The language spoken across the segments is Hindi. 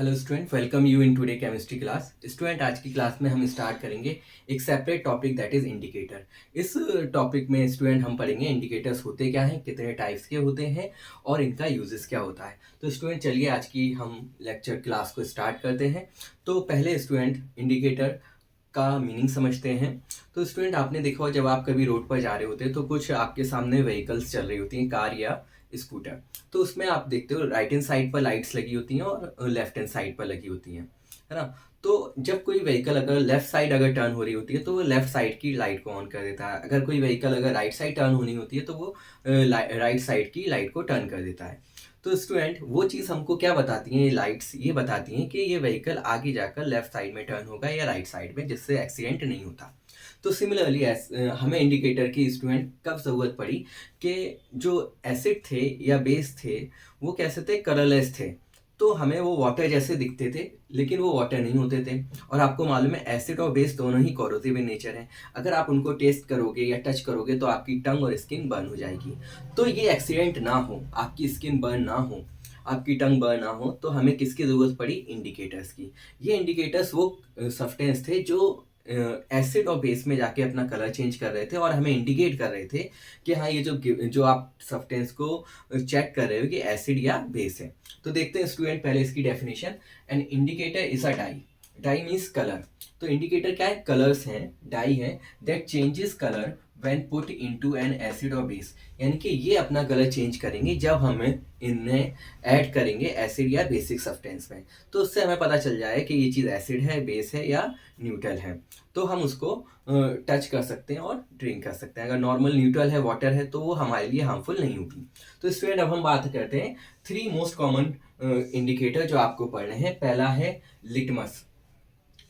Hello student, welcome you in today chemistry class. Student, आज की क्लास में हम स्टार्ट करेंगे एक separate topic that is indicator. इस टॉपिक में स्टूडेंट हम पढ़ेंगे इंडिकेटर्स होते क्या हैं, कितने टाइप्स के होते हैं और इनका यूजेस क्या होता है। तो स्टूडेंट चलिए आज की हम लेक्चर क्लास को स्टार्ट करते हैं। तो पहले स्टूडेंट इंडिकेटर का मीनिंग समझते हैं। तो स्टूडेंट आपने देखा हो जब आप कभी रोड पर जा रहे होते हैं तो कुछ आपके सामने व्हीकल्स चल रही होती हैं, कार या स्कूटर। तो उसमें आप देखते हो राइट हैंड साइड पर लाइट्स लगी होती हैं और लेफ्ट हैंड साइड पर लगी होती हैं, है ना। तो जब कोई व्हीकल अगर लेफ्ट साइड अगर टर्न हो रही होती है तो वो लेफ्ट साइड की लाइट को ऑन कर देता है। अगर कोई व्हीकल अगर राइट साइड टर्न होनी होती है तो वो राइट साइड की लाइट को टर्न कर देता है। तो स्टूडेंट वो चीज़ हमको क्या बताती हैं, ये लाइट्स ये बताती हैं कि ये व्हीकल आगे जाकर लेफ्ट साइड में टर्न होगा या राइट साइड में, जिससे एक्सीडेंट नहीं होता। तो सिमिलरली हमें इंडिकेटर की स्टूडेंट कब ज़रूरत पड़ी कि जो एसिड थे या बेस थे वो कैसे थे, कलरलेस थे। तो हमें वो वाटर जैसे दिखते थे लेकिन वो वाटर नहीं होते थे। और आपको मालूम है एसिड और बेस दोनों ही कोरोसिव इन नेचर हैं। अगर आप उनको टेस्ट करोगे या टच करोगे तो आपकी टंग और स्किन बर्न हो जाएगी। तो ये एक्सीडेंट ना हो, आपकी स्किन बर्न ना हो, आपकी टंग बर्न ना हो, तो हमें किसकी ज़रूरत पड़ी, इंडिकेटर्स की। ये इंडिकेटर्स वो सब्सटेंस थे जो एसिड और बेस में जाके अपना कलर चेंज कर रहे थे और हमें इंडिकेट कर रहे थे कि हाँ ये जो आप सब्सटेंस को चेक कर रहे हो कि एसिड या बेस है। तो देखते हैं स्टूडेंट पहले इसकी definition. An indicator is a dye. Dye means colour. तो इंडिकेटर क्या है, कलर्स हैं, डाई है that changes colour when put into an acid और बेस। यानी कि ये अपना कलर चेंज करेंगे जब हम इन्हें ऐड करेंगे एसिड या बेसिक सब्सटेंस में। तो उससे हमें पता चल जाए कि ये चीज़ एसिड है, बेस है या न्यूट्रल है। तो हम उसको टच कर सकते हैं और ड्रिंक कर सकते हैं। अगर नॉर्मल न्यूट्रल है, वाटर है, तो वो हमारे लिए हार्मफुल नहीं होगी। तो स्टूडेंट अब हम बात करते हैं थ्री मोस्ट कॉमन इंडिकेटर जो आपको पढ़ने हैं। पहला है लिटमस।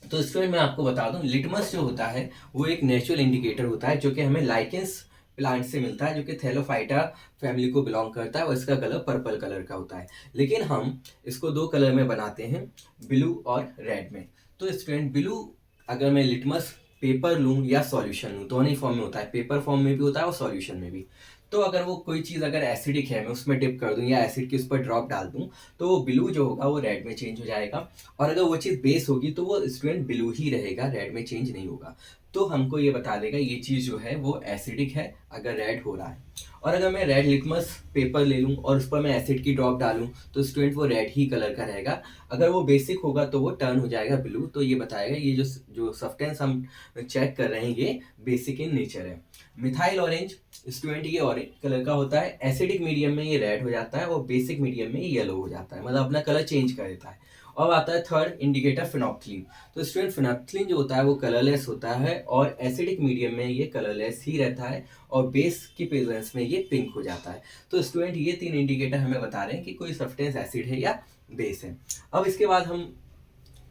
तो स्टूडेंट मैं आपको बता दूं, लिटमस जो होता है वो एक नेचुरल इंडिकेटर होता है जो कि हमें लाइकेंस प्लांट से मिलता है, जो कि थैलोफाइटा फैमिली को बिलोंग करता है और इसका कलर पर्पल कलर का होता है। लेकिन हम इसको दो कलर में बनाते हैं, ब्लू और रेड में। तो स्टूडेंट ब्लू अगर मैं लिटमस पेपर लूँ या सॉल्यूशन लूँ, दोनों ही फॉर्म में होता है, पेपर फॉर्म में भी होता है और सॉल्यूशन में भी। तो अगर वो कोई चीज़ अगर एसिडिक है, मैं उसमें डिप कर दूं या एसिड के उस पर ड्रॉप डाल दूं, तो वो ब्लू जो होगा वो रेड में चेंज हो जाएगा। और अगर वो चीज़ बेस होगी तो वो स्टूडेंट ब्लू ही रहेगा, रेड में चेंज नहीं होगा। तो हमको ये बता देगा ये चीज़ जो है वो एसिडिक है अगर रेड हो रहा है। और अगर मैं रेड लिटमस पेपर ले लूँ और उस पर मैं एसिड की ड्रॉप डालूँ तो स्टूडेंट वो रेड ही कलर का रहेगा। अगर वो बेसिक होगा तो वो टर्न हो जाएगा ब्लू। तो ये बताएगा ये जो जो सब्सटेंस हम चेक कर रहे हैं ये बेसिक इन नेचर है। मिथाइल ऑरेंज स्टूडेंट ये ऑरेंज कलर का होता है, एसिडिक मीडियम में ये रेड हो जाता है और बेसिक मीडियम में ये येलो हो जाता है, मतलब अपना कलर चेंज कर देता है। और आता है थर्ड इंडिकेटर फिनोक्थिलीन। तो स्टूडेंट फिनोक्थिलीन जो होता है वो कलरलेस होता है और एसिडिक मीडियम में ये कलरलेस ही रहता है और बेस की प्रेजेंस में ये पिंक हो जाता है। तो स्टूडेंट ये तीन इंडिकेटर हमें बता रहे हैं कि कोई सब्सटेंस एसिड है या बेस है। अब इसके बाद हम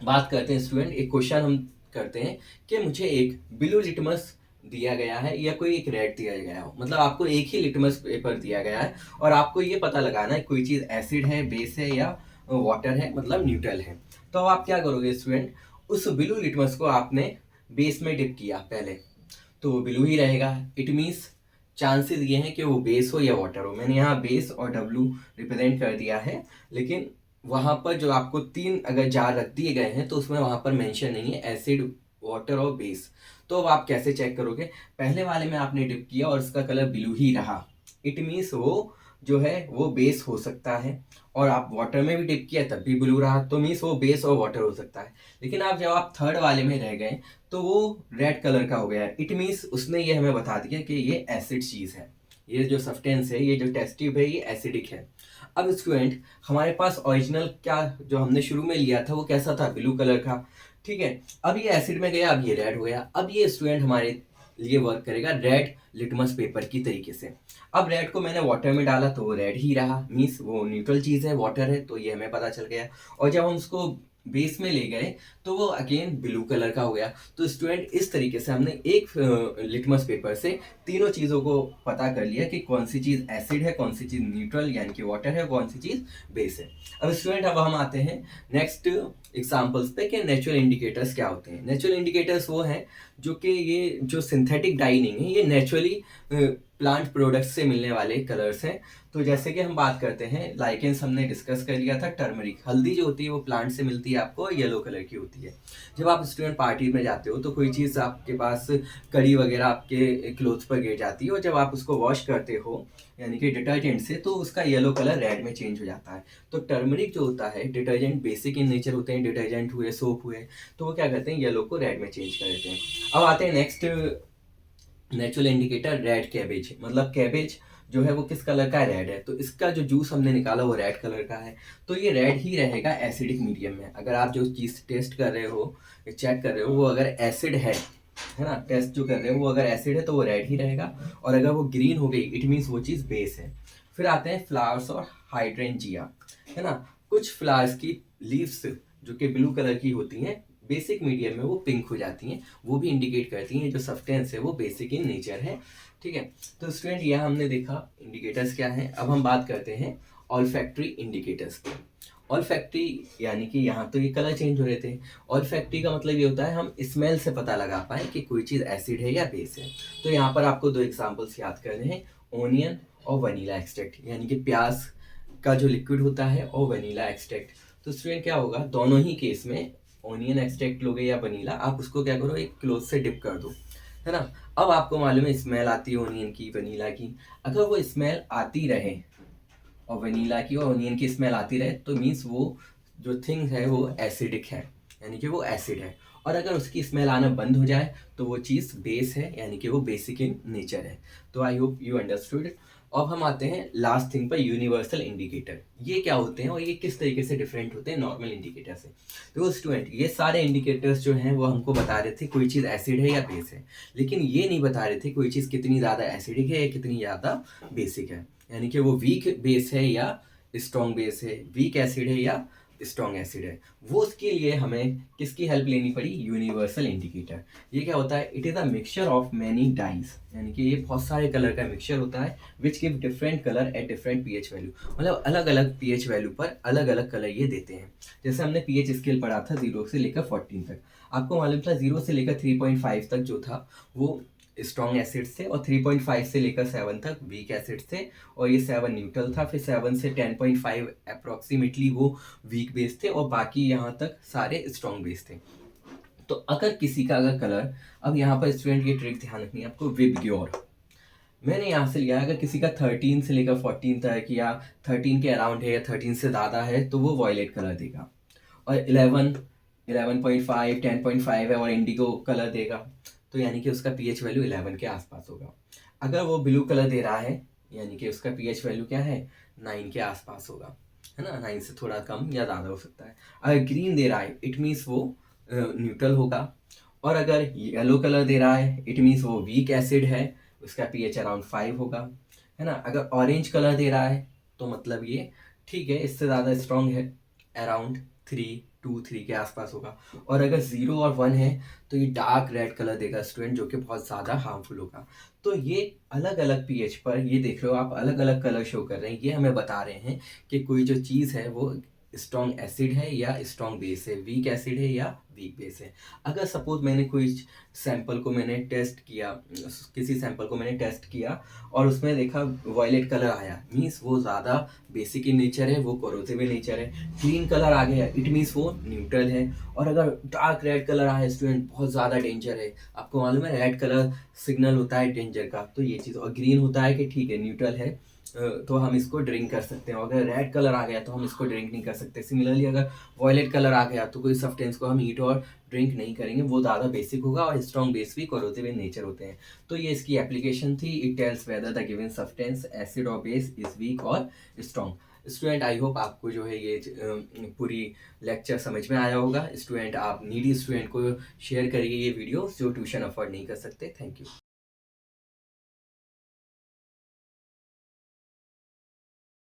बात करते हैं स्टूडेंट, एक क्वेश्चन हम करते हैं कि मुझे एक ब्लू लिटमस दिया गया है या कोई एक रेड दिया गया हो, मतलब आपको एक ही लिटमस पेपर दिया गया है और आपको ये पता लगाना है कोई चीज़ एसिड है, बेस है या वाटर है, मतलब न्यूट्रल है। तो अब आप क्या करोगे स्टूडेंट, उस ब्लू लिटमस को आपने बेस में डिप किया पहले, तो वो ब्लू ही रहेगा। इट मीन्स चांसेस ये हैं कि वो बेस हो या वाटर हो। मैंने यहाँ बेस और डब्लू रिप्रेजेंट कर दिया है, लेकिन वहाँ पर जो आपको तीन अगर जार रख दिए गए हैं तो उसमें वहाँ पर मेंशन नहीं है एसिड, वाटर और बेस। तो अब आप कैसे चेक करोगे, पहले वाले में आपने डिप किया और उसका कलर ब्लू ही रहा, इट मीन्स वो जो है वो बेस हो सकता है। और आप वाटर में भी डिप किया तब भी ब्लू रहा, तो मीन्स वो बेस और वाटर हो सकता है। लेकिन आप जब आप थर्ड वाले में रह गए तो वो रेड कलर का हो गया है, इट मीन्स उसने ये हमें बता दिया कि ये एसिड चीज़ है, ये जो सब्सटेंस है, ये जो टेस्ट ट्यूब है, ये एसिडिक है। अब स्टूडेंट हमारे पास ओरिजिनल क्या जो हमने शुरू में लिया था वो कैसा था, ब्लू कलर का, ठीक है। अब ये एसिड में गया, अब ये रेड हो गया। अब ये स्टूडेंट हमारे लिए वर्क करेगा रेड लिटमस पेपर की तरीके से। अब रेड को मैंने वाटर में डाला तो वो रेड ही रहा, मीन्स वो न्यूट्रल चीज़ है, वाटर है, तो ये हमें पता चल गया। और जब हम उसको बेस में ले गए तो वो अगेन ब्लू कलर का हो गया। तो स्टूडेंट इस तरीके से हमने एक लिटमस पेपर से तीनों चीज़ों को पता कर लिया कि कौन सी चीज़ एसिड है, कौन सी चीज़ न्यूट्रल यानी कि वाटर है, कौन सी चीज़ बेस है। अब स्टूडेंट अब हम आते हैं नेक्स्ट एग्जाम्पल्स पे कि नेचुरल इंडिकेटर्स क्या होते हैं। नेचुरल इंडिकेटर्स वो हैं जो कि ये जो सिंथेटिक डाई नहीं है, ये नेचुरली प्लांट प्रोडक्ट्स से मिलने वाले कलर्स हैं। तो जैसे कि हम बात करते हैं लाइकेंस हमने डिस्कस कर लिया था। टर्मरिक हल्दी जो होती है वो प्लांट से मिलती है आपको, येलो कलर की होती है। जब आप स्टूडेंट पार्टी में जाते हो तो कोई चीज़ आपके पास कड़ी वगैरह आपके क्लोथ्स पर गिर जाती है और जब आप उसको वॉश करते हो यानी कि डिटर्जेंट से तो उसका येलो कलर रेड में चेंज हो जाता है। तो टर्मरिक जो होता है डिटर्जेंट बेसिक इन नेचर होते हैं, डिटर्जेंट हुए सोप हुए, तो वो क्या करते हैं येलो को रेड में चेंज कर देते हैं। अब आते हैं next natural indicator, red cabbage. मतलब कैबेज जो है वो किस कलर का है, रेड है। तो इसका जो जूस हमने निकाला वो रेड कलर का है, तो ये रेड ही रहेगा एसिडिक मीडियम में। अगर आप जो चीज़ टेस्ट कर रहे हो, चेक कर रहे हो, वो अगर एसिड है ना, टेस्ट जो कर रहे हो वो अगर एसिड है तो वो रेड ही रहेगा, और अगर वो ग्रीन हो गई इट मीन्स वो चीज़ बेस है। फिर आते हैं फ्लावर्स और हाइड्रेंजिया, है ना। कुछ फ्लावर्स की लीव्स जो कि ब्लू कलर की होती हैं, बेसिक मीडियम में वो पिंक हो जाती हैं, वो भी इंडिकेट करती हैं जो सब्सटेंस है वो बेसिक इन नेचर है। ठीक है, तो स्टूडेंट यह हमने देखा इंडिकेटर्स क्या हैं। अब हम बात करते हैं ऑल्फैक्टरी इंडिकेटर्स की। ऑल्फैक्टरी यानी कि यहाँ तो ये कलर चेंज हो रहे थे। ऑल्फैक्टरी का मतलब ये होता है हम स्मेल से पता लगा पाए कि कोई चीज़ एसिड है या बेस है। तो यहाँ पर आपको दो एग्जांपल्स याद करने हैं, ओनियन और वनीला एक्सट्रैक्ट, यानी कि प्याज का जो लिक्विड होता है और वनीला एक्सट्रैक्ट। तो स्टूडेंट क्या होगा, दोनों ही केस में ओनियन एक्सट्रैक्ट लोगे या वनीला, आप उसको क्या करो एक क्लोथ से डिप कर दो, है ना। अब आपको मालूम है स्मेल आती है ओनियन की, वनीला की। अगर वो स्मेल आती रहे और वनीला की और ओनियन की स्मेल आती रहे तो मीन्स वो जो थिंग है वो एसिडिक है, यानी कि वो एसिड है। और अगर उसकी स्मेल आना बंद हो जाए तो वो चीज़ बेस है, यानी कि वो बेसिक इन नेचर है। तो आई होप यू अंडरस्टूड। अब हम आते हैं लास्ट थिंग पर, यूनिवर्सल इंडिकेटर। ये क्या होते हैं और ये किस तरीके से डिफरेंट होते हैं नॉर्मल इंडिकेटर से। तो स्टूडेंट ये सारे इंडिकेटर्स जो हैं वो हमको बता रहे थे कोई चीज़ एसिड है या बेस है, लेकिन ये नहीं बता रहे थे कोई चीज़ कितनी ज़्यादा एसिडिक है या कितनी ज़्यादा बेसिक है, यानी कि वो वीक बेस है या स्ट्रॉन्ग बेस है, वीक एसिड है या स्ट्रॉन्ग एसिड है। वो उसके लिए हमें किसकी हेल्प लेनी पड़ी, यूनिवर्सल इंडिकेटर। ये क्या होता है, it is a mixture of many dyes, यानी कि ये बहुत सारे कलर का मिक्सचर होता है which give different colour at different pH value. मतलब अलग अलग पीएच वैल्यू पर अलग अलग कलर ये देते हैं। जैसे हमने पीएच स्केल पढ़ा था 0 से लेकर 14 तक, आपको मालूम था 0 से लेकर 3.5 तक जो था वो स्ट्रॉन्ग एसिड से, और 3.5 से लेकर 7 तक वीक एसिड से, और ये 7 न्यूट्रल था। फिर 7 से 10.5 अप्रोक्सीमेटली वो वीक बेस थे, और बाकी यहाँ तक सारे स्ट्रॉन्ग बेस थे। तो अगर किसी का अगर कलर, अब यहाँ पर स्टूडेंट ये ट्रिक ध्यान रखनी है आपको, विबग्योर मैंने यहाँ से लिया है, अगर किसी का 13 से लेकर 14 तक या 13 के अराउंड है या 13 से ज़्यादा है तो वो वॉयलेट कलर देगा, और 11.5 10.5 है और इंडिगो कलर देगा, तो यानी कि उसका पीएच वैल्यू 11 के आसपास होगा। अगर वो ब्लू कलर दे रहा है यानी कि उसका पीएच वैल्यू क्या है, 9 के आसपास होगा, है ना, 9 से थोड़ा कम या ज़्यादा हो सकता है। अगर ग्रीन दे रहा है इट मीन्स वो न्यूट्रल होगा, और अगर येलो कलर दे रहा है इट मीन्स वो वीक एसिड है, उसका पीएच अराउंड 5 होगा, है ना। अगर ऑरेंज कलर दे रहा है तो मतलब ये ठीक है, इससे ज़्यादा स्ट्रॉन्ग है, अराउंड 3 के आसपास होगा। और अगर 0 और 1 है तो ये डार्क रेड कलर देगा स्टूडेंट, जो कि बहुत ज़्यादा हार्मफुल होगा। तो ये अलग अलग पीएच पर, ये देख रहे हो आप, अलग अलग कलर शो कर रहे हैं। ये हमें बता रहे हैं कि कोई जो चीज़ है वो स्ट्रॉन्ग एसिड है या स्ट्रॉन्ग बेस है, वीक एसिड है या वीक बेस है। अगर सपोज मैंने कोई सैंपल को मैंने टेस्ट किया, किसी सैंपल को मैंने टेस्ट किया और उसमें देखा वॉयलेट कलर आया, मीन्स वो ज़्यादा बेसिक इन नेचर है, वो कोरोसिव इन नेचर है। ग्रीन कलर आ गया इट मीन्स वो न्यूट्रल है, और अगर डार्क रेड कलर आया स्टूडेंट बहुत ज़्यादा डेंजर है। आपको मालूम है रेड कलर सिग्नल होता है डेंजर का, तो ये चीज़, और ग्रीन होता है कि ठीक है न्यूट्रल है, तो हम इसको ड्रिंक कर सकते हैं। अगर रेड कलर आ गया तो हम इसको ड्रिंक नहीं कर सकते। सिमिलरली अगर वॉयलेट कलर आ गया तो कोई सब्सटेंस को हम ईट और ड्रिंक नहीं करेंगे, वो ज़्यादा बेसिक होगा, और स्ट्रॉन्ग बेस भी कोरोसिव इन नेचर होते हैं। तो ये इसकी एप्लीकेशन थी, it tells whether the given substance acid और बेस इज वीक और स्ट्रॉन्ग। स्टूडेंट आई होप आपको जो है ये पूरी लेक्चर समझ में आया होगा। स्टूडेंट आप नीडी स्टूडेंट को शेयर करिए ये वीडियो जो ट्यूशन अफोर्ड नहीं कर सकते। Thank you.